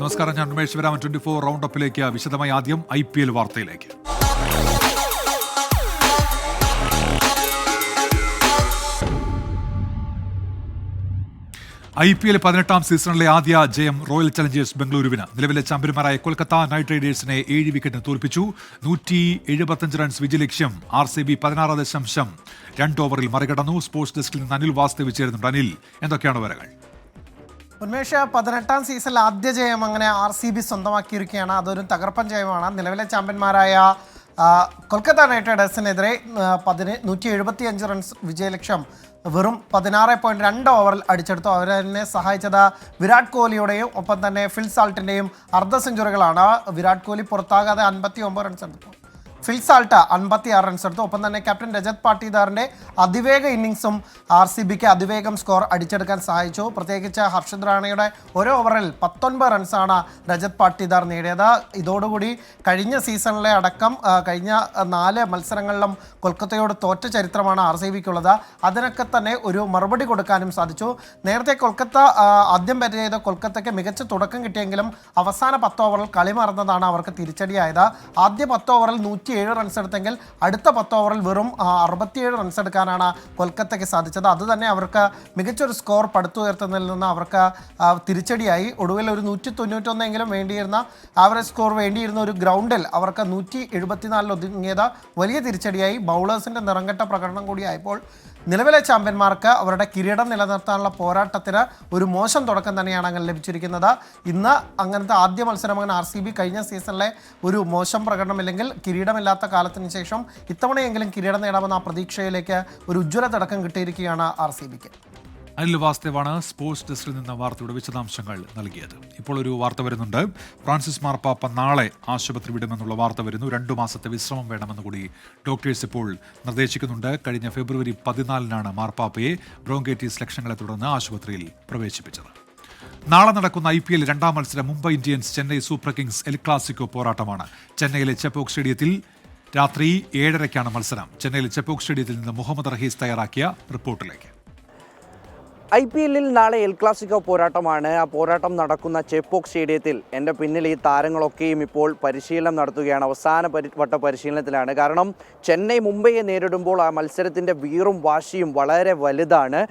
നമസ്കാരം, ഞാൻ ഉമേഷ് വരാമൻ. 24 റൗണ്ട് അപ്പിലേക്ക് വിശദമായി ആദ്യം IPL വാർത്തയിലേക്ക്. IPL 18ാം സീസണിലെ ആദ്യ ജയം റോയൽ ചലഞ്ചേഴ്സ് ബംഗളൂരുവിന്. നിലവിലെ ചാമ്പ്യന്മാരായ കൊൽക്കത്ത നൈറ്റ് റൈഡേഴ്സിനെ 7 വിക്കറ്റിന് തോൽപ്പിച്ചു. 175 റൺസ് വിജയലക്ഷ്യം RCB 16.2 ഓവറിൽ മറികടന്നു. സ്പോർട്സ് ഡെസ്കിൽ നിന്ന് അനിൽ വാസ്തവ് ചേരുന്നുണ്ട്. അനിൽ, എന്തൊക്കെയാണ് വിവരങ്ങൾ? ഉന്മേഷ്, 18ാം സീസണിൽ ആദ്യ ജയം അങ്ങനെ RCB സ്വന്തമാക്കിയിരിക്കുകയാണ്. അതൊരു തകർപ്പൻ ജയമാണ്. നിലവിലെ ചാമ്പ്യന്മാരായ കൊൽക്കത്ത നൈറ്റ് റൈഡേഴ്സിനെതിരെ 175 റൺസ് വിജയലക്ഷ്യം വെറും 16.2 ഓവറിൽ അടിച്ചെടുത്തു. അവരെന്നെ സഹായിച്ചത് വിരാട് കോഹ്ലിയുടെയും ഒപ്പം തന്നെ ഫിൽ സാൾട്ടിൻ്റെയും അർദ്ധ സെഞ്ചുറികളാണ്. വിരാട് കോഹ്ലി പുറത്താകാതെ 59 റൺസ് എടുത്തു. ഫിൽ സാൾട്ട് 56 റൺസ് എടുത്തു. ഒപ്പം തന്നെ ക്യാപ്റ്റൻ രജത് പാട്ടീദാറിൻ്റെ അതിവേഗ ഇന്നിങ്സും RCBക്ക് അതിവേഗം സ്കോർ അടിച്ചെടുക്കാൻ സഹായിച്ചു. പ്രത്യേകിച്ച് ഹർഷിത് റാണയുടെ ഒരു ഓവറിൽ 19 റൺസാണ് രജത് പാട്ടീദാർ നേടിയത്. ഇതോടുകൂടി കഴിഞ്ഞ സീസണിലെ അടക്കം കഴിഞ്ഞ 4 മത്സരങ്ങളിലും കൊൽക്കത്തയോട് തോറ്റ ചരിത്രമാണ് RCBക്കുള്ളത്. അതിനൊക്കെ തന്നെ ഒരു മറുപടി കൊടുക്കാനും സാധിച്ചു. നേരത്തെ കൊൽക്കത്ത ആദ്യം ബാറ്റ് ചെയ്ത കൊൽക്കത്തയ്ക്ക് മികച്ച തുടക്കം കിട്ടിയെങ്കിലും അവസാന 10 ഓവറിൽ കളി മറന്നതാണ് അവർക്ക് തിരിച്ചടിയായത്. ആദ്യ 10 ഓവറിൽ 107 റൺസ് എടുത്തെങ്കിൽ അടുത്ത 10 ഓവറിൽ വെറും 67 റൺസ് എടുക്കാനാണ് കൊൽക്കത്തയ്ക്ക് സാധിച്ചത്. അതുതന്നെ അവർക്ക് മികച്ചൊരു സ്കോർ പടുത്തുയർത്തുന്നതിൽ നിന്ന് അവർക്ക് തിരിച്ചടിയായി. ഒടുവിൽ ഒരു 191 എങ്കിലും വേണ്ടിയിരുന്ന ആവറേജ് സ്കോർ വേണ്ടിയിരുന്ന ഒരു ഗ്രൗണ്ടിൽ അവർക്ക് 174 ഒതുങ്ങിയത് വലിയ തിരിച്ചടിയായി. ബൗളേഴ്സിൻ്റെ നിറംകെട്ട പ്രകടനം കൂടിയായപ്പോൾ നിലവിലെ ചാമ്പ്യന്മാർക്ക് അവരുടെ കിരീടം നിലനിർത്താനുള്ള പോരാട്ടത്തിന് ഒരു മോശം തുടക്കം തന്നെയാണ് അങ്ങനെ ലഭിച്ചിരിക്കുന്നത്. ഇന്ന് അങ്ങനത്തെ ആദ്യ മത്സരം അങ്ങനെ RCB കഴിഞ്ഞ സീസണിലെ ഒരു മോശം പ്രകടനം അല്ലെങ്കിൽ കിരീടമില്ലാത്ത കാലത്തിന് ശേഷം ഇത്തവണയെങ്കിലും കിരീടം നേടാമെന്ന ആ പ്രതീക്ഷയിലേക്ക് ഒരു ഉജ്ജ്വല തുടക്കം കിട്ടിയിരിക്കുകയാണ് RCBക്ക്. അനിൽ വാസ്തവാണ് സ്പോർട്സ് ഡെസ്കിൽ നിന്ന് വാർത്തയുടെ വിശദാംശങ്ങൾ നൽകിയത്. ഇപ്പോൾ ഒരു വാർത്ത വരുന്നുണ്ട്. ഫ്രാൻസിസ് മാർപ്പാപ്പ നാളെ ആശുപത്രി വിടുമെന്നുള്ള വാർത്ത വരുന്നു. 2 മാസത്തെ വിശ്രമം വേണമെന്ന് കൂടി ഡോക്ടേഴ്സ് ഇപ്പോൾ നിർദ്ദേശിക്കുന്നുണ്ട്. കഴിഞ്ഞ ഫെബ്രുവരി 14 മാർപ്പാപ്പയെ ബ്രോങ്കൈറ്റിസ് ലക്ഷണങ്ങളെ തുടർന്ന് ആശുപത്രിയിൽ പ്രവേശിപ്പിച്ചത്. നാളെ നടക്കുന്ന IPL 2ാം മത്സരം Mumbai Indians Chennai super Kings El Clasico പോരാട്ടമാണ്. ചെന്നൈയിലെ ചെപ്പോക്ക് സ്റ്റേഡിയത്തിൽ രാത്രി 7:30 മത്സരം. ചെന്നൈയിലെ ചെപ്പോക്ക് സ്റ്റേഡിയത്തിൽ നിന്ന് മുഹമ്മദ് റഹീസ് തയ്യാറാക്കിയ റിപ്പോർട്ടിലേക്ക്. IPLൽ നാളെ എൽ ക്ലാസിക്കോ പോരാട്ടമാണ്. ആ പോരാട്ടം നടക്കുന്ന ചെപ്പോക്ക് സ്റ്റേഡിയത്തിൽ എൻ്റെ പിന്നിൽ ഈ താരങ്ങളൊക്കെയും ഇപ്പോൾ പരിശീലനം നടത്തുകയാണ്. അവസാന വട്ട പരിശീലനത്തിലാണ്. കാരണം ചെന്നൈ മുംബൈയെ നേരിടുമ്പോൾ ആ മത്സരത്തിൻ്റെ വീറും വാശിയും വളരെ വലുതാണ്.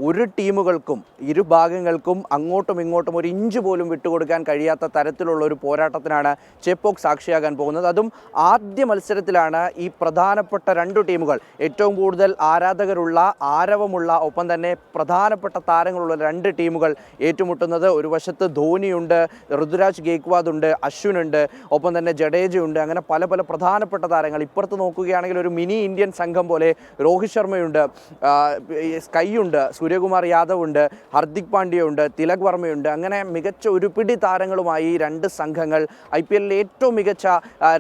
ഒരു ടീമുകൾക്കും ഇരു ഭാഗങ്ങൾക്കും അങ്ങോട്ടും ഇങ്ങോട്ടും ഒരു ഇഞ്ച് പോലും വിട്ടുകൊടുക്കാൻ കഴിയാത്ത തരത്തിലുള്ള ഒരു പോരാട്ടത്തിനാണ് ചെപ്പോക്ക് സാക്ഷിയാകാൻ പോകുന്നത്. അതും ആദ്യ മത്സരത്തിലാണ് ഈ പ്രധാനപ്പെട്ട 2 ടീമുകൾ, ഏറ്റവും കൂടുതൽ ആരാധകരുള്ള, ആരവമുള്ള, ഒപ്പം തന്നെ പ്രധാനപ്പെട്ട താരങ്ങളുള്ള 2 ടീമുകൾ ഏറ്റുമുട്ടുന്നത്. ഒരു വശത്ത് ധോണിയുണ്ട്, ഋതുരാജ് ഗേക്വാദ് ഉണ്ട്, അശ്വിനുണ്ട്, ഒപ്പം തന്നെ ജഡേജയുണ്ട്. അങ്ങനെ പല പല പ്രധാനപ്പെട്ട താരങ്ങൾ. ഇപ്പുറത്ത് നോക്കുകയാണെങ്കിൽ ഒരു മിനി ഇന്ത്യൻ സംഘം പോലെ രോഹിത് ശർമ്മയുണ്ട്, സ്കൈയുണ്ട്, സൂര്യകുമാർ യാദവ് ഉണ്ട്, ഹർദിക് പാണ്ഡ്യ ഉണ്ട്, തിലക് വർമ്മയുണ്ട്. അങ്ങനെ മികച്ച ഒരു പിടി താരങ്ങളുമായി 2 സംഘങ്ങൾ, IPLൽ ഏറ്റവും മികച്ച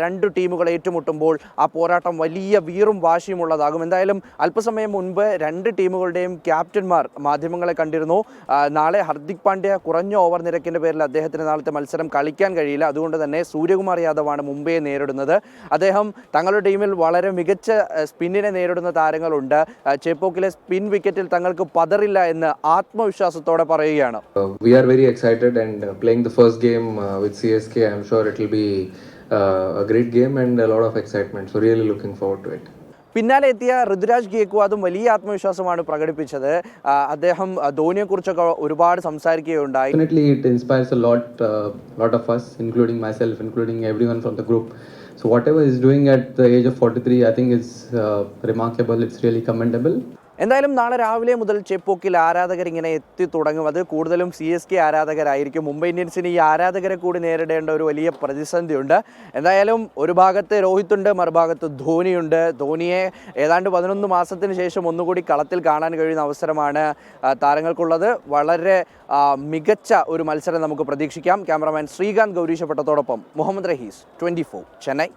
2 ടീമുകൾ ഏറ്റുമുട്ടുമ്പോൾ ആ പോരാട്ടം വലിയ വീറും വാശിയുമുള്ളതാകും. എന്തായാലും അല്പസമയം മുൻപ് 2 ടീമുകളുടെയും ക്യാപ്റ്റന്മാർ മാധ്യമങ്ങളെ കണ്ടിരുന്നു. നാളെ ഹർദിക് പാണ്ഡ്യ കുറഞ്ഞ ഓവർ നിരക്കിൻ്റെ പേരിൽ അദ്ദേഹത്തിന് നാളത്തെ മത്സരം കളിക്കാൻ കഴിയില്ല. അതുകൊണ്ട് തന്നെ സൂര്യകുമാർ യാദവാണ് മുംബൈയെ നേരിടുന്നത്. അദ്ദേഹം തങ്ങളുടെ ടീമിൽ വളരെ മികച്ച സ്പിന്നിനെ നേരിടുന്ന താരങ്ങളുണ്ട്. ചെപ്പോക്കിലെ സ്പിൻ വിക്കറ്റിൽ തങ്ങൾക്ക് പതറില്ല എന്ന് ആത്മവിശ്വാസത്തോടെ പറയുകയാണ്. We are very excited and playing the first game with CSK. I'm sure it will be a great game and a lot of excitement. So really looking forward to it. പിന്നാലെ എത്തിയ ഋതുരാജ് ഗേക്വാദും വലിയ ആത്മവിശ്വാസമാണ് പ്രകടിപ്പിച്ചത്. അദ്ദേഹം ധോണിയെക്കുറിച്ചൊക്കെ ഒരുപാട് സംസാരിക്കുകയുണ്ടായി. Definitely it inspires a lot of us, including myself, including everyone from the group. So whatever he's doing at the age of 43, I think is remarkable. It's really commendable. എന്തായാലും നാളെ രാവിലെ മുതൽ ചെപ്പോക്കിൽ ആരാധകരിങ്ങനെ എത്തി തുടങ്ങും. അത് കൂടുതലും CSK ആരാധകരായിരിക്കും. മുംബൈ ഇന്ത്യൻസിന് ഈ ആരാധകരെ കൂടി നേരിടേണ്ട ഒരു വലിയ പ്രതിസന്ധിയുണ്ട്. എന്തായാലും ഒരു ഭാഗത്ത് രോഹിത്തുണ്ട്, മറുഭാഗത്ത് ധോണിയുണ്ട്. ധോണിയെ ഏതാണ്ട് 11 മാസത്തിന് ശേഷം ഒന്നുകൂടി കളത്തിൽ കാണാൻ കഴിയുന്ന അവസരമാണ് താരങ്ങൾക്കുള്ളത്. വളരെ മികച്ച ഒരു മത്സരം നമുക്ക് പ്രതീക്ഷിക്കാം. ക്യാമറാമാൻ ശ്രീകാന്ത് ഗൗരീശപ്പെട്ടതോടൊപ്പം മുഹമ്മദ് റഹീസ്, 24 ചെന്നൈ.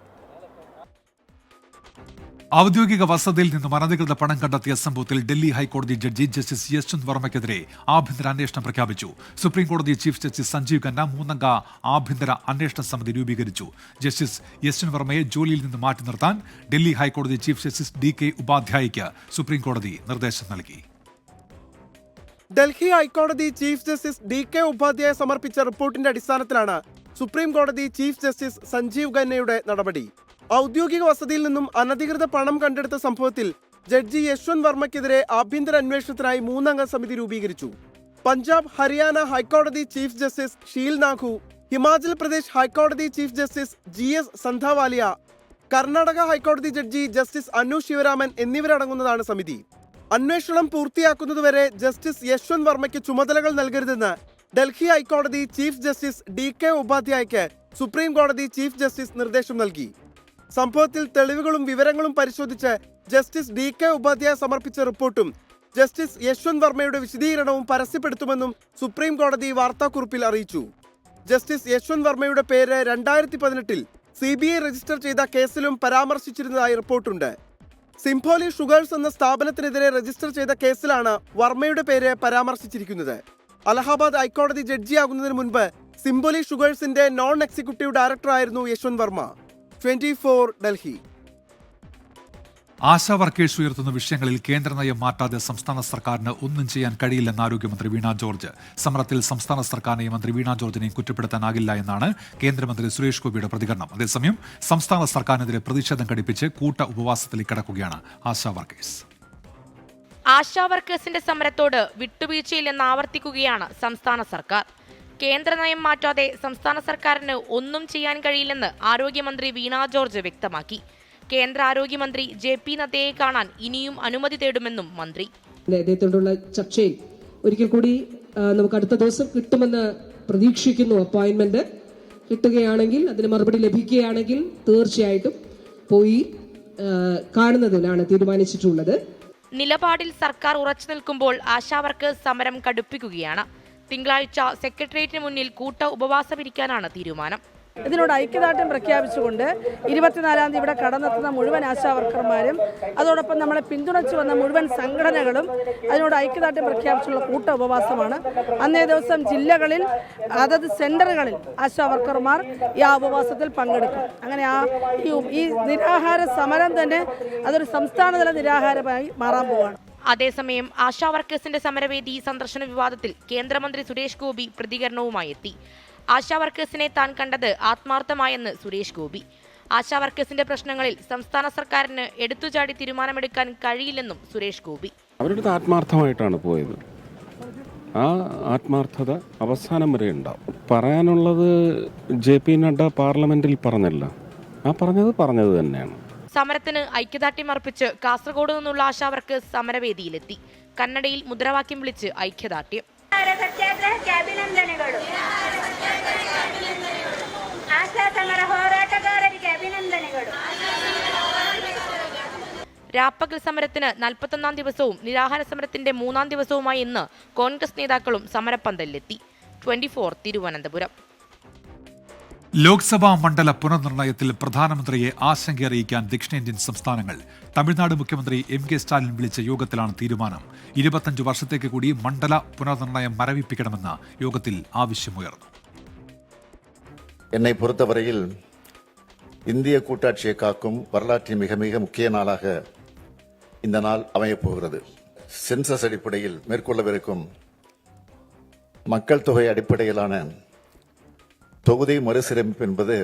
ഔദ്യോഗിക വസതിയിൽ നിന്നും അനധികൃത പണം കണ്ടെത്തിയ സംഭവത്തിൽ ഡൽഹി ഹൈക്കോടതി ജഡ്ജി ജസ്റ്റിസ് യശ്വന്ത് വർമ്മയ്ക്കെതിരെ ആഭ്യന്തര അന്വേഷണം പ്രഖ്യാപിച്ചു. സുപ്രീം കോടതി ചീഫ് ജസ്റ്റിസ് സഞ്ജീവ് ഖന്ന 3-അംഗ ആഭ്യന്തര അന്വേഷണ സമിതി രൂപീകരിച്ചു. ജസ്റ്റിസ് യശ്വന്ത് വർമ്മയെ ജോലിയിൽ നിന്ന് മാറ്റി നിർത്താൻ ഡൽഹി ഹൈക്കോടതി ചീഫ് ജസ്റ്റിസ് DK ഉപാധ്യായയ്ക്ക് സുപ്രീം കോടതി നിർദ്ദേശം നൽകി. ഡൽഹി ഹൈക്കോടതി ചീഫ് ജസ്റ്റിസ് DK ഉപാധ്യായ സമർപ്പിച്ച റിപ്പോർട്ടിന്റെ അടിസ്ഥാനത്തിലാണ് സുപ്രീം കോടതി ചീഫ് ജസ്റ്റിസ് സഞ്ജീവ് ഖന്നയുടെ നടപടി. ഔദ്യോഗിക വസതിയിൽ നിന്നും അനധികൃത പണം കണ്ടെടുത്ത സംഭവത്തിൽ ജഡ്ജി യശ്വന്ത് വർമ്മയ്ക്കെതിരെ ആഭ്യന്തര അന്വേഷണത്തിനായി 3-അംഗ സമിതി രൂപീകരിച്ചു. പഞ്ചാബ്, ഹരിയാന ഹൈക്കോടതി ചീഫ് ജസ്റ്റിസ് ഷീൽ നാഗു, ഹിമാചൽ പ്രദേശ് ഹൈക്കോടതി chief justice GS Sandhawalia, Karnataka ഹൈക്കോടതി ജഡ്ജി ജസ്റ്റിസ് അനു ശിവരാമൻ എന്നിവരടങ്ങുന്നതാണ് സമിതി. അന്വേഷണം പൂർത്തിയാക്കുന്നതുവരെ ജസ്റ്റിസ് യശ്വന്ത് വർമ്മയ്ക്ക് ചുമതലകൾ നൽകരുതെന്ന് ഡൽഹി ഹൈക്കോടതി ചീഫ് ജസ്റ്റിസ് DK ഉപാധ്യായയ്ക്ക് സുപ്രീം കോടതി ചീഫ് ജസ്റ്റിസ് നിർദ്ദേശം നൽകി. സംഭവത്തിൽ തെളിവുകളും വിവരങ്ങളും പരിശോധിച്ച് ജസ്റ്റിസ് DK ഉപാധ്യായ സമർപ്പിച്ച റിപ്പോർട്ടും ജസ്റ്റിസ് യശ്വന്ത് വർമ്മയുടെ വിശദീകരണവും പരസ്യപ്പെടുത്തുമെന്നും സുപ്രീം കോടതി വാർത്താക്കുറിപ്പിൽ അറിയിച്ചു. ജസ്റ്റിസ് യശ്വന്ത് വർമ്മയുടെ പേര് 2018-ൽ CBI രജിസ്റ്റർ ചെയ്ത കേസിലും പരാമർശിച്ചിരുന്നതായി റിപ്പോർട്ടുണ്ട്. സിംഫോളി ഷുഗേഴ്സ് എന്ന സ്ഥാപനത്തിനെതിരെ രജിസ്റ്റർ ചെയ്ത കേസിലാണ് വർമ്മയുടെ പേര് പരാമർശിച്ചിരിക്കുന്നത്. അലഹാബാദ് ഹൈക്കോടതി ജഡ്ജിയാകുന്നതിന് മുൻപ് സിംഫോളി ഷുഗേഴ്സിന്റെ നോൺ എക്സിക്യൂട്ടീവ് ഡയറക്ടറായിരുന്നു യശ്വന്ത് വർമ്മ. 24 ഡൽഹി. ആശാ വർക്കേഴ്സ് ഉയർത്തുന്ന വിഷയങ്ങളിൽ കേന്ദ്ര നയം മാറ്റാതെ സംസ്ഥാന സർക്കാരിന് ഒന്നും ചെയ്യാൻ കഴിയില്ലെന്ന് ആരോഗ്യമന്ത്രി വീണ ജോർജ്. സമരത്തിൽ സംസ്ഥാന സർക്കാരിനെയും മന്ത്രി വീണ ജോർജിനെയും കുറ്റപ്പെടുത്താനാകില്ല എന്നാണ് കേന്ദ്രമന്ത്രി സുരേഷ് ഗോപിയുടെ പ്രതികരണം. അതേസമയം സംസ്ഥാന സർക്കാരിനെതിരെ പ്രതിഷേധം ഘടിപ്പിച്ച് കൂട്ട ഉപവാസത്തിലേക്ക് കടക്കുകയാണ് ആശാ വർക്കേഴ്സ്. ആശാ വർക്കേഴ്സിന്റെ സമരത്തോട് വിട്ടുവീഴ്ചയില്ലെന്ന് ആവർത്തിക്കുകയാണ് സംസ്ഥാന സർക്കാർ. കേന്ദ്ര നയം മാറ്റാതെ സംസ്ഥാന സർക്കാരിന് ഒന്നും ചെയ്യാൻ കഴിയില്ലെന്ന് ആരോഗ്യമന്ത്രി വീണ ജോർജ് വ്യക്തമാക്കി. കേന്ദ്ര ആരോഗ്യമന്ത്രി JP നദ്ദയെ കാണാൻ ഇനിയും അനുമതി തേടുമെന്നും മന്ത്രി. അദ്ദേഹത്തോടുള്ള ചർച്ചയിൽ ഒരിക്കൽ കൂടി നമുക്ക് അടുത്ത ദിവസം കിട്ടുമെന്ന് പ്രതീക്ഷിക്കുന്നു. അപ്പോയിന്റ്മെന്റ് കിട്ടുകയാണെങ്കിൽ, അതിന് മറുപടി ലഭിക്കുകയാണെങ്കിൽ തീർച്ചയായിട്ടും പോയി കാണുന്നതിനാണ് തീരുമാനിച്ചിട്ടുള്ളത്. നിലപാടിൽ സർക്കാർ ഉറച്ചു നിൽക്കുമ്പോൾ ആശാ വർക്കേഴ്സ് സമരം കടുപ്പിക്കുകയാണ്. തിങ്കളാഴ്ച സെക്രട്ടേറിയറ്റിന് മുന്നിൽ കൂട്ട ഉപവാസമിരിക്കാനാണ് തീരുമാനം. ഇതിനോട് ഐക്യദാർഢ്യം പ്രഖ്യാപിച്ചുകൊണ്ട് 24-ാം തീയതി ഇവിടെ കടന്നെത്തുന്ന മുഴുവൻ ആശാ വർക്കർമാരും അതോടൊപ്പം നമ്മളെ പിന്തുണച്ചു വന്ന മുഴുവൻ സംഘടനകളും അതിനോട് ഐക്യദാർഢ്യം പ്രഖ്യാപിച്ചുള്ള കൂട്ട ഉപവാസമാണ്. അന്നേ ദിവസം ജില്ലകളിൽ അതത് സെന്ററുകളിൽ ആശാ വർക്കർമാർ ഈ ഉപവാസത്തിൽ പങ്കെടുക്കും. അങ്ങനെ ഈ നിരാഹാര സമരം തന്നെ അതൊരു സംസ്ഥാനതല നിരാഹാരമായി മാറാൻ പോവുകയാണ്. അതേസമയം ആശാ വർക്കേഴ്സിന്റെ സമരവേദി സന്ദർശന വിവാദത്തിൽ കേന്ദ്രമന്ത്രി സുരേഷ് ഗോപി പ്രതികരണവുമായി എത്തി. ആശാ വർക്കേഴ്സിനെ താൻ കണ്ടത് ആത്മാർത്ഥമായെന്ന് സുരേഷ് ഗോപി. ആശാ വർക്കേഴ്സിന്റെ പ്രശ്നങ്ങളിൽ സംസ്ഥാന സർക്കാരിന് എടുത്തുചാടി തീരുമാനമെടുക്കാൻ കഴിയില്ലെന്നും സുരേഷ് ഗോപി. അവരുടെ ആത്മാർത്ഥമായിട്ടാണ് പോയത്. ആ ആത്മാർത്ഥത അവസാനം വരെ ഉണ്ടാവും. പറയാനുള്ളത് JP നഡ്ഡ പാർലമെന്റിൽ പറഞ്ഞല്ല, ആ പറഞ്ഞത് തന്നെയാണ്. സമരത്തിന് ഐക്യദാർഢ്യം അർപ്പിച്ച് കാസർഗോഡ് നിന്നുള്ള ആശാ വർക്കേഴ്സ് സമരവേദിയിലെത്തി. കന്നഡയിൽ മുദ്രാവാക്യം വിളിച്ച് ഐക്യദാർഢ്യം. രാപ്പകൽ സമരത്തിന് 41-ാം ദിവസവും നിരാഹാര സമരത്തിന്റെ 3-ാം ദിവസവുമായി ഇന്ന് കോൺഗ്രസ് നേതാക്കളും സമരപ്പന്തലിലെത്തി. 24 തിരുവനന്തപുരം. ലോക്സഭാ മണ്ഡല പുനർനിർണയത്തിൽ പ്രധാനമന്ത്രിയെ ആശങ്കയറിയിക്കാൻ ദക്ഷിണേന്ത്യൻ സംസ്ഥാനങ്ങൾ. തമിഴ്നാട് മുഖ്യമന്ത്രി MK സ്റ്റാലിൻ വിളിച്ച യോഗത്തിലാണ് തീരുമാനം. 25 വർഷത്തേക്ക് കൂടി മണ്ഡല പുനർനിർണയം മരവിപ്പിക്കണമെന്ന യോഗത്തിൽ ആവശ്യമുയർന്നു. என்னை பொறுத்தவரையில் இந்திய கூட்டாட்சியை காக்கும் வரலாற்றின் மிக மிக முக்கிய நாளாக இந்த நாள் அமையப்போகிறது. சென்சஸ் அடிப்படையில் மேற்கொள்ளவிருக்கும் மக்கள் தொகை அடிப்படையிலான தொகுதி மறுசீரமைப்பு என்பது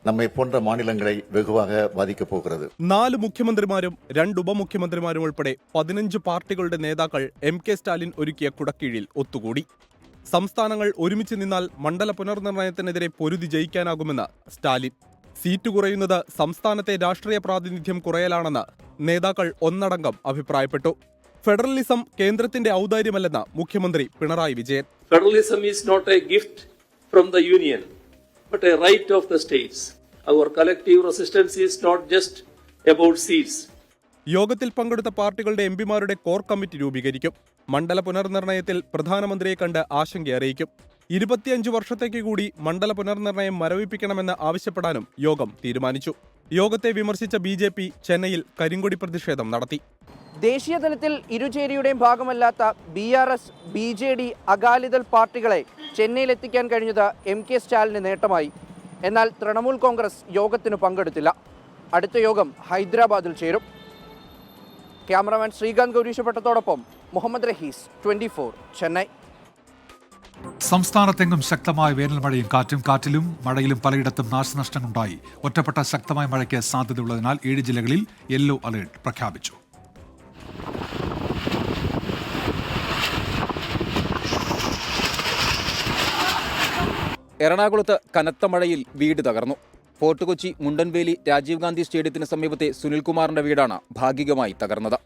നമ്മെ പോன்ற മാநிலങ്ങളെ വെകുവാക ബാധിക്കப் പോകുന്നത്. 4 മുഖ്യമന്ത്രിമാരും 2 ഉപമുഖ്യമന്ത്രിമാരും ഉൾപ്പെടെ 15 പാർട്ടികളുടെ നേതാക്കൾ MK സ്റ്റാലിൻ ഒരുക്കിയ കുടക്കീഴിൽ ഒത്തുകൂടി. സംസ്ഥാനങ്ങൾ ഒരുമിച്ച് നിന്നാൽ മണ്ഡല പുനർനിർണയത്തിനെതിരെ പൊരുതി ജയിക്കാനാകുമെന്ന് സ്റ്റാലിൻ. സീറ്റ് കുറയുന്നത് സംസ്ഥാനത്തെ രാഷ്ട്രീയ പ്രാതിനിധ്യം കുറയലാണെന്ന് നേതാക്കൾ ഒന്നടങ്കം അഭിപ്രായപ്പെട്ടു. ഫെഡറലിസം കേന്ദ്രത്തിന്റെ ഔദാര്യമല്ലെന്ന് മുഖ്യമന്ത്രി Pinarayi Vijayan. Federalism is not a gift from the union but a right of the states. Our collective resistance is not just about seats. യോഗത്തിൽ പങ്കെടുത്ത പാർട്ടികളുടെ MPമാരുടെ കോർ കമ്മിറ്റി രൂപീകരിക്കും. മണ്ഡല പുനർനിർണയത്തിൽ പ്രധാനമന്ത്രിയെ കണ്ട് ആശങ്കയറിയിക്കും. 25 വർഷത്തേക്ക് കൂടി മണ്ഡല പുനർനിർണയം മരവിപ്പിക്കണമെന്ന് ആവശ്യപ്പെടാനും യോഗം തീരുമാനിച്ചു. യോഗത്തെ വിമർശിച്ച BJP ചെന്നൈയിൽ കരിങ്കൊടി പ്രതിഷേധം നടത്തി. ദേശീയ തലത്തിൽ ഇരുചേരിയുടെയും ഭാഗമല്ലാത്ത BRS, BJD, അകാലിദൾ പാർട്ടികളെ ചെന്നൈയിലെത്തിക്കാൻ കഴിഞ്ഞത് MK സ്റ്റാലിന് നേട്ടമായി. എന്നാൽ തൃണമൂൽ കോൺഗ്രസ് യോഗത്തിന് പങ്കെടുത്തില്ല. അടുത്ത യോഗം ഹൈദരാബാദിൽ ചേരും. ക്യാമറമാൻ ശ്രീകാന്ത് ഗൗരീശപട്ടത്തോടൊപ്പം മുഹമ്മദ് റഹീസ്, 24, ചെന്നൈ. സംസ്ഥാനത്തെങ്ങും ശക്തമായ വേനൽ മഴയും കാറ്റിലും മഴയിലും പലയിടത്തും നാശനഷ്ടങ്ങളുണ്ടായി. ഒറ്റപ്പെട്ട ശക്തമായ മഴയ്ക്ക് സാധ്യതയുള്ളതിനാൽ 7 ജില്ലകളിൽ യെല്ലോ അലർട്ട് പ്രഖ്യാപിച്ചു. എറണാകുളത്ത് കനത്ത മഴയിൽ വീട് തകർന്നു. ഫോർട്ട് കൊച്ചി മുണ്ടൻവേലി രാജീവ് ഗാന്ധി സ്റ്റേഡിയത്തിന് സമീപത്തെ സുനിൽകുമാറിന്റെ വീടാണ് ഭാഗികമായി തകർന്നത്.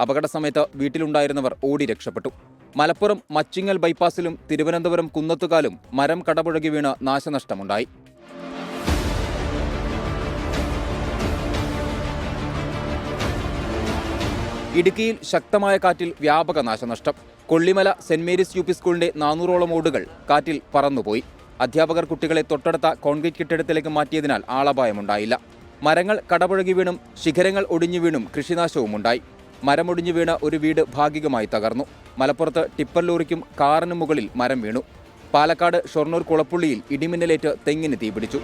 അപകട സമയത്ത് വീട്ടിലുണ്ടായിരുന്നവർ ഓടി രക്ഷപ്പെട്ടു. മലപ്പുറം മച്ചിങ്ങൽ ബൈപ്പാസിലും തിരുവനന്തപുരം കുന്നത്തുകാലും മരം കടപുഴകി വീണ് നാശനഷ്ടമുണ്ടായി. ഇടുക്കിയിൽ ശക്തമായ കാറ്റിൽ വ്യാപക നാശനഷ്ടം. Kollimala saint Mary's U P സ്കൂളിന്റെ 400ഓളം ഓടുകൾ കാറ്റിൽ പറന്നുപോയി. അധ്യാപകർ കുട്ടികളെ തൊട്ടടുത്ത കോൺക്രീറ്റ് കെട്ടിടത്തിലേക്ക് മാറ്റിയതിനാൽ ആളപായമുണ്ടായില്ല. മരങ്ങൾ കടപുഴകി വീണും ശിഖരങ്ങൾ ഒടിഞ്ഞു വീണും കൃഷിനാശവും ഉണ്ടായി. മരമൊടിഞ്ഞു വീണ ഒരു വീട് ഭാഗികമായി തകർന്നു. മലപ്പുറത്ത് ടിപ്പർ ലോറിക്കും കാറിനും മുകളിൽ മരം വീണു. പാലക്കാട് ഷൊർണൂർ കുളപ്പുള്ളിയിൽ ഇടിമിന്നലേറ്റ് തെങ്ങിന് തീപിടിച്ചു.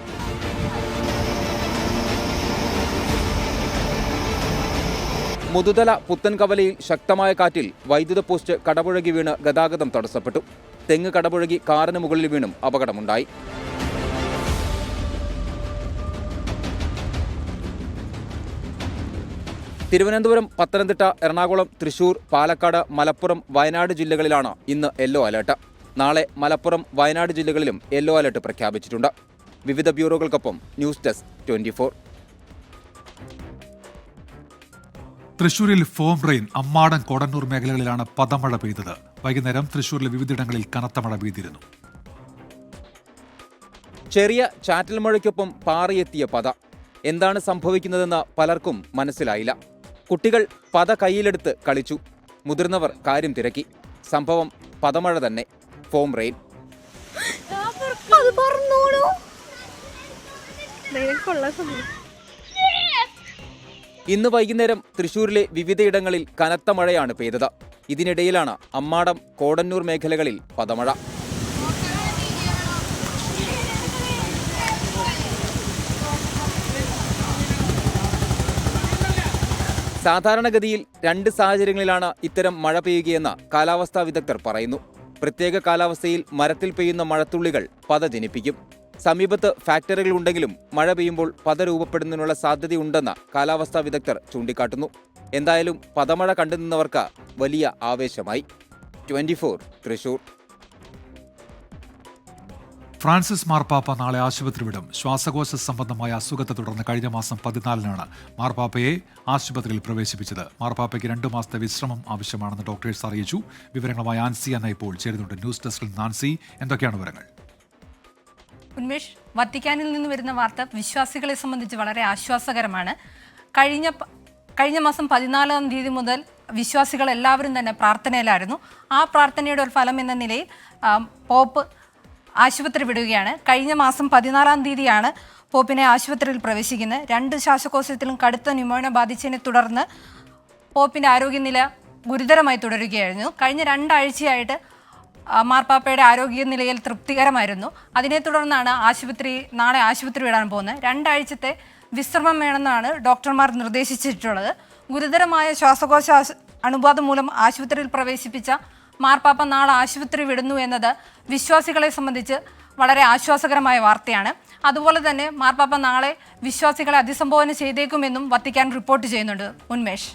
മുതുതല പുത്തൻകവലയിൽ ശക്തമായ കാറ്റിൽ വൈദ്യുത പോസ്റ്റ് കടപുഴകി വീണ് ഗതാഗതം തടസ്സപ്പെട്ടു. തെങ്ങ് കടപുഴകി കാറിന് മുകളിൽ വീണും അപകടമുണ്ടായി. തിരുവനന്തപുരം, പത്തനംതിട്ട, എറണാകുളം, തൃശൂർ, പാലക്കാട്, മലപ്പുറം, വയനാട് ജില്ലകളിലാണ് ഇന്ന് യെല്ലോ അലർട്ട്. നാളെ മലപ്പുറം, വയനാട് ജില്ലകളിലും യെല്ലോ അലർട്ട് പ്രഖ്യാപിച്ചിട്ടുണ്ട്. വിവിധ ബ്യൂറോകൾക്കൊപ്പം ന്യൂസ് ഡെസ്ക് 24. തൃശൂരിൽ ഫോം റെയിൻ. അമ്മാടം, കോടന്നൂർ മേഖലകളിലാണ് പദമഴ പെയ്തത്. വൈകുന്നേരം തൃശൂരിലെ വിവിധയിടങ്ങളിൽ കനത്ത മഴ പെയ്തിരുന്നു. ചെറിയ ചാറ്റൽ മഴയ്ക്കൊപ്പം പാറിയെത്തിയ പദ. എന്താണ് സംഭവിക്കുന്നതെന്ന് പലർക്കും മനസ്സിലായില്ല. കുട്ടികൾ പദ കയ്യിലെടുത്ത് കളിച്ചു. മുതിർന്നവർ കാര്യം തിരക്കി. സംഭവം പദമഴ തന്നെ, ഫോം റെയിൻ. ഇന്ന് വൈകുന്നേരം തൃശൂരിലെ വിവിധയിടങ്ങളിൽ കനത്ത മഴയാണ് പെയ്തത്. ഇതിനിടയിലാണ് അമ്മാടം, കോടന്നൂർ മേഖലകളിൽ പദമഴ. സാധാരണഗതിയിൽ 2 സാഹചര്യങ്ങളിലാണ് ഇത്തരം മഴ പെയ്യുകയെന്ന് കാലാവസ്ഥാ വിദഗ്ധർ പറയുന്നു. പ്രത്യേക കാലാവസ്ഥയിൽ മരത്തിൽ പെയ്യുന്ന മഴത്തുള്ളികൾ പത ജനിപ്പിക്കും. സമീപത്ത് ഫാക്ടറികളുണ്ടെങ്കിലും മഴ പെയ്യുമ്പോൾ പത രൂപപ്പെടുന്നതിനുള്ള സാധ്യതയുണ്ടെന്ന് കാലാവസ്ഥാ വിദഗ്ധർ ചൂണ്ടിക്കാട്ടുന്നു. എന്തായാലും പദമഴ കണ്ടുനിന്നവർക്ക് വലിയ ആവേശമായി. 24 തൃശൂർ. ഫ്രാൻസിസ് മാർപ്പാപ്പ നാളെ ആശുപത്രി വിടും. ശ്വാസകോശ സംബന്ധമായ അസുഖത്തെ തുടർന്ന് കഴിഞ്ഞ മാസം 14-നാണ് മാർപ്പാപ്പയെ ആശുപത്രിയിൽ പ്രവേശിപ്പിച്ചത്. മാർപ്പാപ്പയ്ക്ക് 2 മാസത്തെ വിശ്രമം ആവശ്യമാണെന്ന് ഡോക്ടേഴ്സ് അറിയിച്ചു. വിവരങ്ങളുമായി ആൻസി അന്ന ഇപ്പോൾ ചേരുന്നുണ്ട് ന്യൂസ് ഡെസ്കിൽ. ആൻസി, എന്തൊക്കെയാണ് വിവരങ്ങൾ? ഉന്മേഷ്, വത്തിക്കാനിൽ നിന്ന് വരുന്ന വാർത്ത വിശ്വാസികളെ സംബന്ധിച്ച് വളരെ ആശ്വാസകരമാണ്. കഴിഞ്ഞ മാസം 14-ാം തീയതി മുതൽ വിശ്വാസികൾ എല്ലാവരും തന്നെ പ്രാർത്ഥനയിലായിരുന്നു. ആ പ്രാർത്ഥനയുടെ ഒരു ഫലം എന്ന നിലയിൽ പോപ്പ് ആശുപത്രി വിടുകയാണ്. കഴിഞ്ഞ മാസം 14-ാം തീയതിയാണ് പോപ്പിനെ ആശുപത്രിയിൽ പ്രവേശിക്കുന്നത്. 2 ശ്വാസകോശത്തിലും കടുത്ത ന്യൂമോണിയ ബാധിച്ചതിനെ തുടർന്ന് പോപ്പിൻ്റെ ആരോഗ്യനില ഗുരുതരമായി തുടരുകയായിരുന്നു. കഴിഞ്ഞ 2 ആഴ്ചയായിട്ട് മാർപ്പാപ്പയുടെ ആരോഗ്യനിലയിൽ തൃപ്തികരമായിരുന്നു. അതിനെ തുടർന്നാണ് നാളെ ആശുപത്രി വിടാൻ പോകുന്നത്. 2 ആഴ്ചത്തെ വിശ്രമം വേണമെന്നാണ് ഡോക്ടർമാർ നിർദ്ദേശിച്ചിട്ടുള്ളത്. ഗുരുതരമായ ശ്വാസകോശ അണുബാധ മൂലം ആശുപത്രിയിൽ പ്രവേശിപ്പിച്ച മാർപ്പാപ്പ നാളെ ആശുപത്രി വിടുന്നു എന്നത് വിശ്വാസികളെ സംബന്ധിച്ച് വളരെ ആശ്വാസകരമായ വാർത്തയാണ്. അതുപോലെ തന്നെ മാർപ്പാപ്പ നാളെ വിശ്വാസികളെ അഭിസംബോധന ചെയ്തേക്കുമെന്നും വത്തിക്കാൻ റിപ്പോർട്ട് ചെയ്യുന്നുണ്ട്. ഉന്മേഷ്,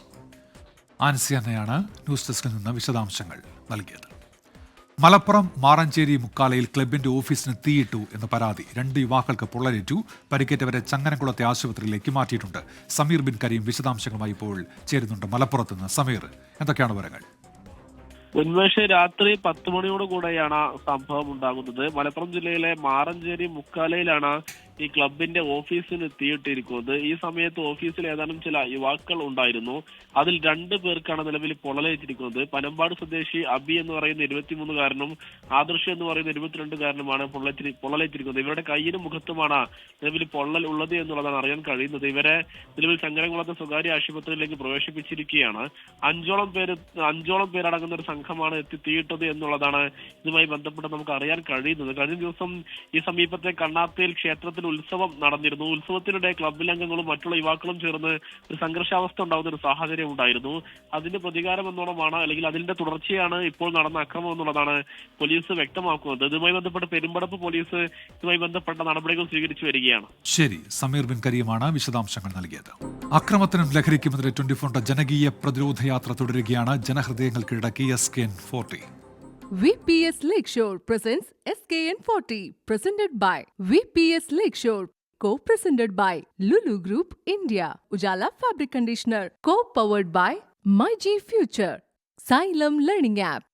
ആൻസി അന്നയാണ് ന്യൂസ് ഡെസ്കിൽ നിന്ന് വിശദാംശങ്ങൾ നൽകിയത്. മലപ്പുറം മാറഞ്ചേരി മുക്കാലയിൽ ക്ലബിന്റെ ഓഫീസിന് തീയിട്ടു എന്ന് പരാതി. 2 യുവാക്കൾക്ക് പൊള്ളലേറ്റു. പരിക്കേറ്റവരെ ചങ്ങനംകുളത്തെ ആശുപത്രിയിലേക്ക് മാറ്റിയിട്ടുണ്ട്. സമീർ ബിൻ കരീം വിശദാംശങ്ങളുമായി ഇപ്പോൾ ചേരുന്നുണ്ട് മലപ്പുറത്ത് നിന്ന്. സമീർ, എന്തൊക്കെയാണ് വിവരങ്ങൾ? ഉന്മേഷ്, രാത്രി 10 മണിയോട് കൂടെയാണ് സംഭവം ഉണ്ടാകുന്നത്. മലപ്പുറം ജില്ലയിലെ മാറഞ്ചേരി മുക്കാലയിലാണ് ഈ ക്ലബിന്റെ ഓഫീസിന് തീയിട്ടിരിക്കുന്നത്. ഈ സമയത്ത് ഓഫീസിൽ ഏതാനും ചില യുവാക്കൾ ഉണ്ടായിരുന്നു. അതിൽ 2 പേർക്കാണ് നിലവിൽ പൊള്ളലേറ്റിരിക്കുന്നത്. പനമ്പാട് സ്വദേശി അബി എന്ന് പറയുന്ന 23-കാരനും ആദർശ് എന്ന് പറയുന്ന 22-കാരനുമാണ് പൊള്ളലേറ്റിരിക്കുന്നത്. ഇവരുടെ കയ്യിലും മുഖത്തുമാണ് നിലവിൽ പൊള്ളൽ ഉള്ളത് എന്നുള്ളതാണ് അറിയാൻ കഴിയുന്നത്. ഇവരെ നിലവിൽ ചങ്ങരംകുളത്തെ സ്വകാര്യ ആശുപത്രിയിലേക്ക് പ്രവേശിപ്പിച്ചിരിക്കുകയാണ്. 5ഓളം പേരടങ്ങുന്ന ഒരു സംഘമാണ് എത്തി തീയിട്ടത് എന്നുള്ളതാണ് ഇതുമായി ബന്ധപ്പെട്ട് നമുക്ക് അറിയാൻ കഴിയുന്നത്. കഴിഞ്ഞ ദിവസം ഈ സമീപത്തെ കണ്ണാത്തേൽ ക്ഷേത്രത്തിൽ ഉത്സവം നടന്നിരുന്നു. ഉത്സവത്തിനിടെ ക്ലബ്ബിലംഗങ്ങളും മറ്റുള്ള യുവാക്കളും ചേർന്ന് ഒരു സംഘർഷാവസ്ഥ ഉണ്ടാകുന്ന ഒരു സാഹചര്യം ഉണ്ടായിരുന്നു. അതിന്റെ പ്രതികാരം എന്നോണമാണ്, അല്ലെങ്കിൽ അതിന്റെ തുടർച്ചയാണ് ഇപ്പോൾ നടന്ന അക്രമം എന്നുള്ളതാണ് പോലീസ് വ്യക്തമാക്കുന്നത്. ഇതുമായി ബന്ധപ്പെട്ട് പെരുമ്പടപ്പ് പോലീസ് ഇതുമായി ബന്ധപ്പെട്ട നടപടികൾ സ്വീകരിച്ചു വരികയാണ്. ശരി, സമീർ ബിൻ കരീമാണ് വിശദാംശങ്ങൾ നൽകിയത്. അക്രമത്തിനും ലഹരിക്കുമെതിരെ 24 ജനകീയ പ്രതിരോധ യാത്ര തുടരുകയാണ്. ജനഹൃദയങ്ങൾ കീഴടക്കി SKN40. VPS Lakeshore presents SKN40, presented by VPS Lakeshore, co-presented by Lulu Group India, Ujala Fabric Conditioner, co-powered by MyG Future, Xylem Learning App,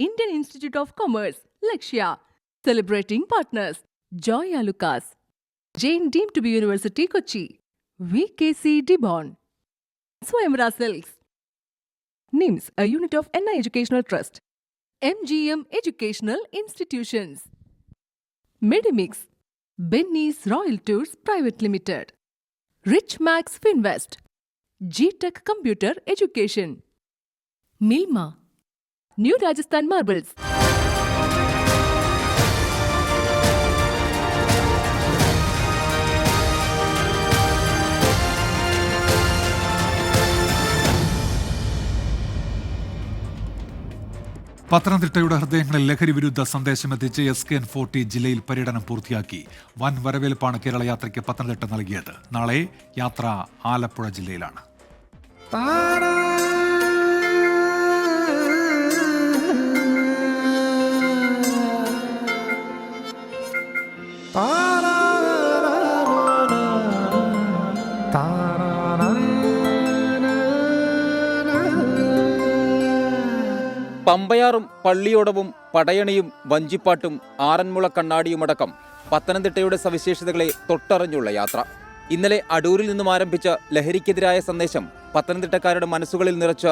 Indian Institute of Commerce, Lakshya, celebrating partners, Joya Lucas, Jain Deemed to be University Kochi, VKC Dibon, Swayamvara Silks, NIMS, a unit of NI Educational Trust, MGM Educational Institutions, Medimix, Benny's Royal Tours Private Limited, Rich Max Finvest, G-Tech Computer Education, Milma, New Rajasthan Marbles. പത്തനംതിട്ടയുടെ ഹൃദയങ്ങളിൽ ലഹരി വിരുദ്ധ സന്ദേശമെത്തിച്ച് SKN40 ജില്ലയിൽ പര്യടനം പൂർത്തിയാക്കി. വൻ വരവേൽപ്പാണ് കേരള യാത്രയ്ക്ക് പത്തനംതിട്ട നൽകിയത്. നാളെ യാത്ര ആലപ്പുഴ ജില്ലയിലാണ്. പമ്പയാറും പള്ളിയോടവും പടയണിയും വഞ്ചിപ്പാട്ടും ആറന്മുള കണ്ണാടിയുമടക്കം പത്തനംതിട്ടയുടെ സവിശേഷതകളെ തൊട്ടറിഞ്ഞുള്ള യാത്ര. ഇന്നലെ അടൂരിൽ നിന്നും ആരംഭിച്ച ലഹരിക്കെതിരായ സന്ദേശം പത്തനംതിട്ടക്കാരുടെ മനസ്സുകളിൽ നിറച്ച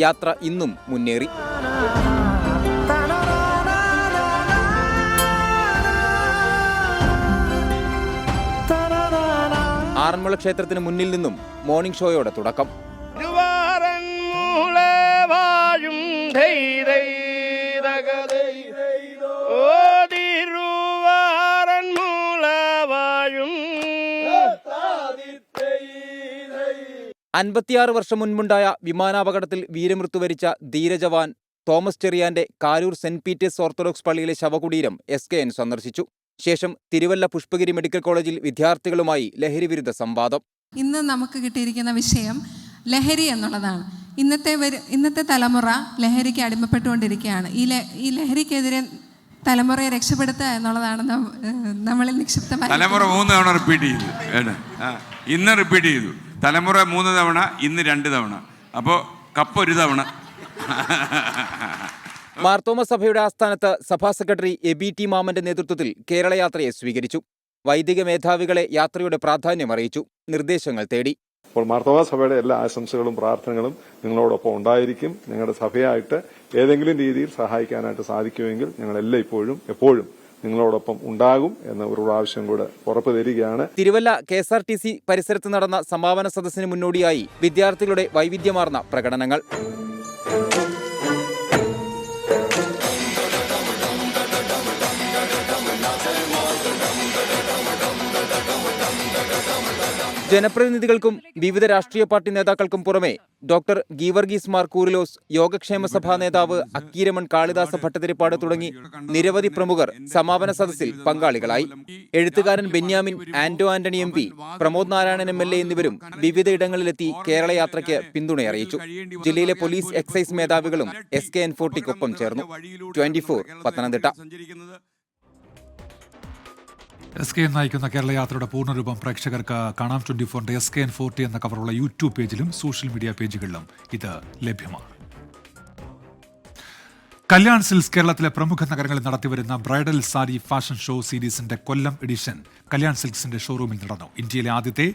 യാത്ര ഇന്നും മുന്നേറി. ആറന്മുള ക്ഷേത്രത്തിന് മുന്നിൽ നിന്നും മോർണിംഗ് ഷോയോടെ തുടക്കം. അൻപത്തിയാറ് വർഷം മുൻപുണ്ടായ വിമാനാപകടത്തിൽ വീരമൃത്യു വരിച്ച ധീരജവാൻ തോമസ് ചെറിയാന്റെ കാരൂർ സെന്റ് പീറ്റേഴ്സ് ഓർത്തഡോക്സ് പള്ളിയിലെ ശവകുടീരം SKN സന്ദർശിച്ചു. ശേഷം തിരുവല്ല പുഷ്പഗിരി മെഡിക്കൽ കോളേജിൽ വിദ്യാർത്ഥികളുമായി ലഹരി വിരുദ്ധ സംവാദം. ഇന്ന് നമുക്ക് കിട്ടിയിരിക്കുന്ന വിഷയം ലഹരി എന്നുള്ളതാണ്. ഇന്നത്തെ തലമുറ ലഹരിക്ക് അടിമപ്പെട്ടുകൊണ്ടിരിക്കുകയാണ്. ഈ ലഹരിക്കെതിരെ തലമുറയെ രക്ഷപ്പെടുത്തുക എന്നുള്ളതാണ് നമ്മളിൽ നിക്ഷിപ്തമായ. തലമുറ 3 തവണ റിപ്പീറ്റ് ചെയ്തു, ഇന്ന് റിപ്പീറ്റ് ചെയ്തു. തലമുറ 3 തവണ, ഇന്ന് 2 തവണ. അപ്പോൾ കപ്പ് 1 തവണ. മാർത്തോമ സഭയുടെ ആസ്ഥാനത്ത് സഭാ സെക്രട്ടറി EBT മാമന്റെ നേതൃത്വത്തിൽ കേരള യാത്രയെ സ്വീകരിച്ചു. വൈദിക മേധാവികളെ യാത്രയുടെ പ്രാധാന്യം അറിയിച്ചു, നിർദ്ദേശങ്ങൾ തേടി. അപ്പോൾ മാർത്തോമ സഭയുടെ എല്ലാ ആശംസകളും പ്രാർത്ഥനകളും നിങ്ങളോടൊപ്പം ഉണ്ടായിരിക്കും. നിങ്ങളുടെ സഭയായിട്ട് ഏതെങ്കിലും രീതിയിൽ സഹായിക്കാനായിട്ട് സാധിക്കുമെങ്കിൽ ഞങ്ങളെല്ലാം ഇപ്പോഴും എപ്പോഴും നിങ്ങളോടൊപ്പം ഉണ്ടാകും എന്ന ഒരു പ്രാവശ്യം കൂടെ ഉറപ്പ് തരികയാണ്. തിരുവല്ല KSRTC പരിസരത്ത് നടന്ന സമാപന സദസ്സിന് മുന്നോടിയായി വിദ്യാർത്ഥികളുടെ വൈവിധ്യമാർന്ന പ്രകടനങ്ങൾ. ജനപ്രതിനിധികൾക്കും വിവിധ രാഷ്ട്രീയ പാർട്ടി നേതാക്കൾക്കും പുറമെ ഡോക്ടർ ഗീവർഗീസ് മാർ കൂറിലോസ്, യോഗക്ഷേമ സഭാ നേതാവ് അക്കീരമൺ കാളിദാസ ഭട്ടതിരിപ്പാട് തുടങ്ങി നിരവധി പ്രമുഖർ സമാപന സദസ്സിൽ പങ്കാളികളായി. എഴുത്തുകാരൻ ബെന്യാമിൻ, ആന്റോ ആന്റണി MP, പ്രമോദ് നാരായണൻ MLA എന്നിവരും വിവിധയിടങ്ങളിലെത്തി കേരള യാത്രയ്ക്ക് പിന്തുണയറിയിച്ചു. ജില്ലയിലെ പോലീസ് എക്സൈസ് മേധാവികളും SKN40 ചേർന്നു. 24 പത്തനംതിട്ട. SKN നയിക്കുന്ന കേരള യാത്രയുടെ പൂർണ്ണരൂപം പ്രേക്ഷകർക്ക് കാണാം. 24 SKN40 എന്ന കവറുള്ള യൂട്യൂബ് പേജിലും സോഷ്യൽ മീഡിയ പേജുകളിലും ഇത് ലഭ്യമാണ്. കല്യാൺ സിൽക്സ് കേരളത്തിലെ പ്രമുഖ നഗരങ്ങളിൽ നടത്തിവരുന്ന ബ്രൈഡൽ സാരി ഫാഷൻ ഷോ സീരീസിന്റെ കൊല്ലം എഡിഷൻ കല്യാൺ സിൽക്സിന്റെ ഷോറൂമിൽ നടന്നു. ഇന്ത്യയിലെ ആദ്യത്തെ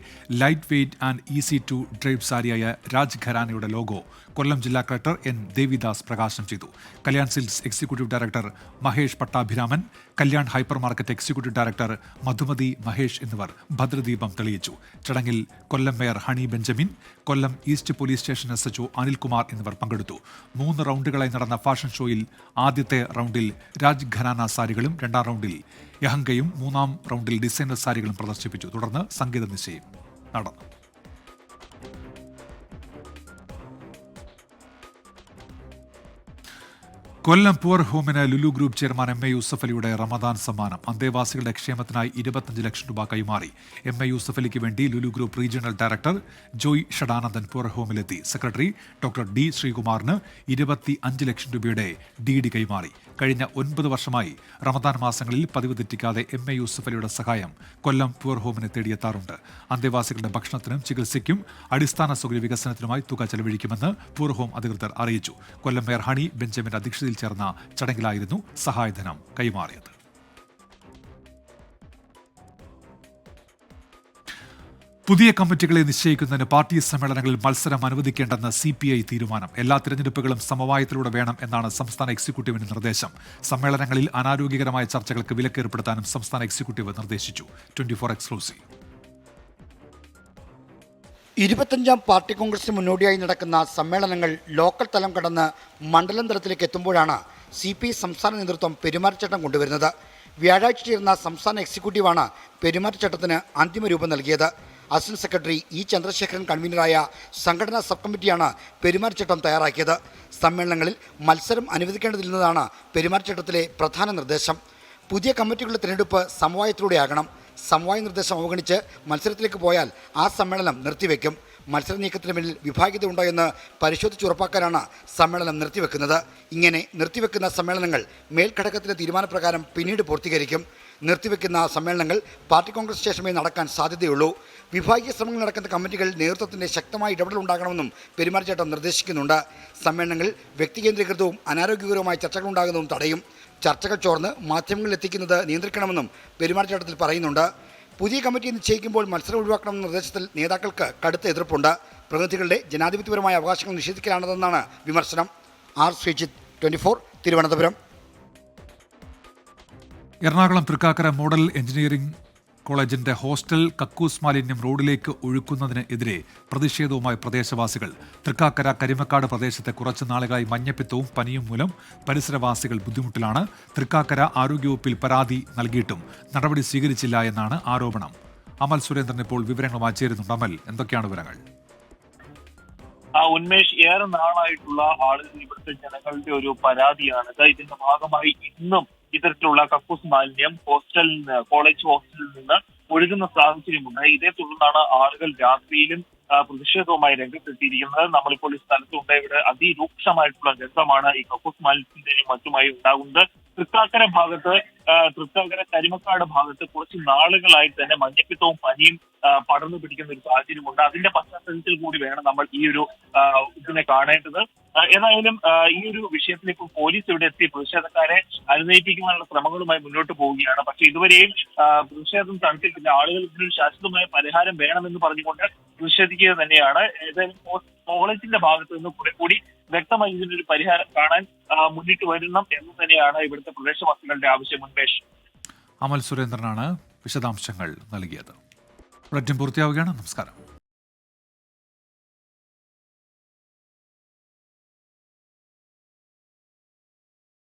light weight and easy to drive സാരിയായ രാജ് ഘരാനയുടെ ലോഗോ കൊല്ലം ജില്ലാ കളക്ടർ N. ദേവിദാസ് പ്രകാശനം ചെയ്തു. Kalyan silks executive director Mahesh Pattabhiraman, Kalyan hyper market executive director Madhumathi Mahesh എന്നിവർ ഭദ്രദീപം തെളിയിച്ചു. ചടങ്ങിൽ Kollam mayor Honey Benjamin, Kollam east police station SHO Anilkumar എന്നിവർ പങ്കെടുത്തു. 3 റൗണ്ടുകളായി നടന്ന ഫാഷൻ ഷോയിൽ ആദ്യത്തെ റൗണ്ടിൽ രാജ് ഘരാന സാരികളും 2ാം റൗണ്ടിൽ യഹങ്കയും 3ാം റൗണ്ടിൽ ഡിസൈനർ സാരികളും പ്രദർശിപ്പിച്ചു. തുടർന്ന് സംഗീത നിശയും നടന്നു. കൊല്ലം പൂർ ഹോമിന് Lulu group chairman MA Yusuff അലിയുടെ റമദാൻ സമ്മാനം. അന്തേവാസികളുടെ ക്ഷേമത്തിനായി 25 ലക്ഷം രൂപ കൈമാറി. MA യൂസഫ് അലിക്ക് വേണ്ടി Lulu group regional director Joy Shadanandan poor ഹോമിലെത്തി. സെക്രട്ടറി ഡോക്ടർ D ശ്രീകുമാറിന് 25 ലക്ഷം രൂപയുടെ DD കൈമാറി. കഴിഞ്ഞ 9 വർഷമായി റമദാൻ മാസങ്ങളിൽ പതിവ് തെറ്റിക്കാതെ MA യൂസഫ് അലിയുടെ സഹായം കൊല്ലം പൂർ ഹോമിനെ തേടിയെത്താറുണ്ട്. അന്തേവാസികളുടെ ഭക്ഷണത്തിനും ചികിത്സയ്ക്കും അടിസ്ഥാന സൗകര്യ വികസനത്തിനുമായി തുക ചെലവഴിക്കുമെന്ന് പൂർ ഹോം അധികൃതർ അറിയിച്ചു. കൊല്ലം മേയർ ഹണി ബെഞ്ചമിന്റെ അധ്യക്ഷതയിൽ ചേർന്ന ചടങ്ങിലായിരുന്നു സഹായധനം കൈമാറിയത്. പുതിയ കമ്മിറ്റികളെ നിശ്ചയിക്കുന്നതിന് പാർട്ടി സമ്മേളനങ്ങളിൽ മത്സരം അനുവദിക്കേണ്ടെന്ന് CPI തീരുമാനം. എല്ലാ തിരഞ്ഞെടുപ്പുകളും സമവായത്തിലൂടെ വേണം എന്നാണ് സംസ്ഥാന എക്സിക്യൂട്ടീവിന്റെ നിർദ്ദേശം. സമ്മേളനങ്ങളിൽ അനാരോഗ്യകരമായ ചർച്ചകൾക്ക് വിലക്കേർപ്പെടുത്താനും സംസ്ഥാന എക്സിക്യൂട്ടീവ് നിർദ്ദേശിച്ചു. 24 എക്സ്ക്ലൂസീവ്. 25ാം പാർട്ടി കോൺഗ്രസിന് മുന്നോടിയായി നടക്കുന്ന സമ്മേളനങ്ങൾ ലോക്കൽ തലം കടന്ന് മണ്ഡലം തലത്തിലേക്ക് എത്തുമ്പോഴാണ് CPI സംസ്ഥാന നേതൃത്വം പെരുമാറ്റച്ചട്ടം കൊണ്ടുവരുന്നത്. വ്യാഴാഴ്ച ചേർന്ന സംസ്ഥാന എക്സിക്യൂട്ടീവാണ് പെരുമാറ്റച്ചട്ടത്തിന് അന്തിമ രൂപം നൽകിയത്. അസിസ്റ്റന്റ് സെക്രട്ടറി E ചന്ദ്രശേഖരൻ കൺവീനറായ സംഘടനാ സബ് കമ്മിറ്റിയാണ് പെരുമാറ്റച്ചട്ടം തയ്യാറാക്കിയത്. സമ്മേളനങ്ങളിൽ മത്സരം അനുവദിക്കേണ്ടതില്ലെന്നതാണ് പെരുമാറ്റച്ചട്ടത്തിലെ പ്രധാന നിർദ്ദേശം. പുതിയ കമ്മിറ്റികളുടെ തിരഞ്ഞെടുപ്പ് സമവായത്തിലൂടെയാകണം. സമവായ നിർദ്ദേശം അവഗണിച്ച് മത്സരത്തിലേക്ക് പോയാൽ ആ സമ്മേളനം നിർത്തിവെക്കും. മത്സര നീക്കത്തിന് പിന്നിൽ വിഭാഗീയത ഉണ്ടോ എന്ന് പരിശോധിച്ചുറപ്പാക്കാനാണ് സമ്മേളനം നിർത്തിവെക്കുന്നത്. ഇങ്ങനെ നിർത്തിവെക്കുന്ന സമ്മേളനങ്ങൾ മേൽഘടകത്തിലെ തീരുമാനപ്രകാരം പിന്നീട് പൂർത്തീകരിക്കും. നിർത്തിവെക്കുന്ന സമ്മേളനങ്ങൾ പാർട്ടി കോൺഗ്രസ് ശേഷമേ നടക്കാൻ സാധ്യതയുള്ളൂ. വിഭാഗീയ ശ്രമങ്ങൾ നടക്കുന്ന കമ്മിറ്റികൾ നേതൃത്വത്തിൻ്റെ ശക്തമായ ഇടപെടലുണ്ടാകണമെന്നും പെരുമാറ്റച്ചട്ടം നിർദ്ദേശിക്കുന്നുണ്ട്. സമ്മേളനങ്ങൾ വ്യക്തികേന്ദ്രീകൃതവും അനാരോഗ്യകരവുമായ ചർച്ചകളുണ്ടാകുന്നതും തടയും. ചർച്ചകൾ ചോർന്ന് മാധ്യമങ്ങളിൽ എത്തിക്കുന്നത് നിയന്ത്രിക്കണമെന്നും പെരുമാറ്റച്ചട്ടത്തിൽ പറയുന്നുണ്ട്. പുതിയ കമ്മിറ്റി നിശ്ചയിക്കുമ്പോൾ മത്സരം ഒഴിവാക്കണമെന്ന നിർദ്ദേശത്തിൽ നേതാക്കൾക്ക് കടുത്ത എതിർപ്പുണ്ട്. പ്രതിനിധികളുടെ ജനാധിപത്യപരമായ അവകാശങ്ങൾ നിഷേധിക്കലാണെന്നാണ് വിമർശനം. R. Sreejith, 24, Thiruvananthapuram. Ernakulam Thrikkakara model engineering കോളേജിന്റെ ഹോസ്റ്റൽ കക്കൂസ് മാലിന്യം റോഡിലേക്ക് ഒഴുക്കുന്നതിന് എതിരെ പ്രതിഷേധവുമായി പ്രദേശവാസികൾ. തൃക്കാക്കര കരിമക്കാട് പ്രദേശത്തെ കുറച്ച് നാളുകളായി മഞ്ഞപ്പിത്തവും പനിയും മൂലം പരിസരവാസികൾ ബുദ്ധിമുട്ടിലാണ്. തൃക്കാക്കര ആരോഗ്യവകുപ്പിൽ പരാതി നൽകിയിട്ടും നടപടി സ്വീകരിച്ചില്ല എന്നാണ് ആരോപണം. അമൽ സുരേന്ദ്രൻ ഇപ്പോൾ വിവരങ്ങളുമായി ചേരുന്നുണ്ട്. അമൽ, എന്തൊക്കെയാണ് വിവരങ്ങൾ? ഉന്മേഷ്, ഏറെ നാളായിട്ടുള്ള ആളുകൾ ഇവിടുത്തെ ജനങ്ങളുടെ ഒരു പരാതിയാണ്. ഇതിന്റെ ഭാഗമായി ഇന്നും ഇത്തരത്തിലുള്ള കക്കൂസ് മാലിന്യം കോളേജ് ഹോസ്റ്റലിൽ നിന്ന് ഒഴുകുന്ന സാഹചര്യമുണ്ട്. ഇതേ തുടർന്നാണ് ആളുകൾ രാത്രിയിലും പ്രതിഷേധവുമായി രംഗത്തെത്തിയിരിക്കുന്നത്. നമ്മളിപ്പോൾ ഈ സ്ഥലത്തുണ്ട്. ഇവിടെ അതിരൂക്ഷമായിട്ടുള്ള ഗന്ധമാണ് ഈ കക്കൂസ് മാലിന്യത്തിന്റെയും മറ്റുമായി ഉണ്ടാകുന്നത്. തൃക്കാക്കര കരിമക്കാട് ഭാഗത്ത് കുറച്ച് നാളുകളായി തന്നെ മഞ്ഞപ്പിത്തവും പനിയും പടർന്നു പിടിക്കുന്ന ഒരു സാഹചര്യമുണ്ട്. അതിന്റെ പശ്ചാത്തലത്തിൽ കൂടി വേണം നമ്മൾ ഈ ഒരു ഇതിനെ കാണേണ്ടത്. ഏതായാലും ഈ ഒരു വിഷയത്തിൽ ഇപ്പോൾ പോലീസ് ഇവിടെ എത്തി പ്രതിഷേധക്കാരെ അനുനയിപ്പിക്കുവാനുള്ള ശ്രമങ്ങളുമായി മുന്നോട്ട് പോവുകയാണ്. പക്ഷെ ഇതുവരെയും പ്രതിഷേധം തണുത്തിട്ടില്ല. ആളുകൾ ഇതിനൊരു ശാശ്വതമായ പരിഹാരം വേണമെന്ന് പറഞ്ഞുകൊണ്ട് പ്രതിഷേധിക്കുക തന്നെയാണ്. ഏതായാലും കോളേജിന്റെ ഭാഗത്ത് നിന്ന് കുറെ കൂടി വ്യക്തമായി ഇതിനൊരു പരിഹാരം കാണാൻ മുന്നിട്ട് വരണം എന്ന് തന്നെയാണ് ഇവിടുത്തെ പ്രദേശവാസികളുടെ ആവശ്യം. ഉന്മേഷ്, അമൽ സുരേന്ദ്രനാണ് വിശദാംശങ്ങൾ നൽകിയത്. ബുള്ളറ്റിൻ പൂർത്തിയാവുകയാണ്. നമസ്കാരം.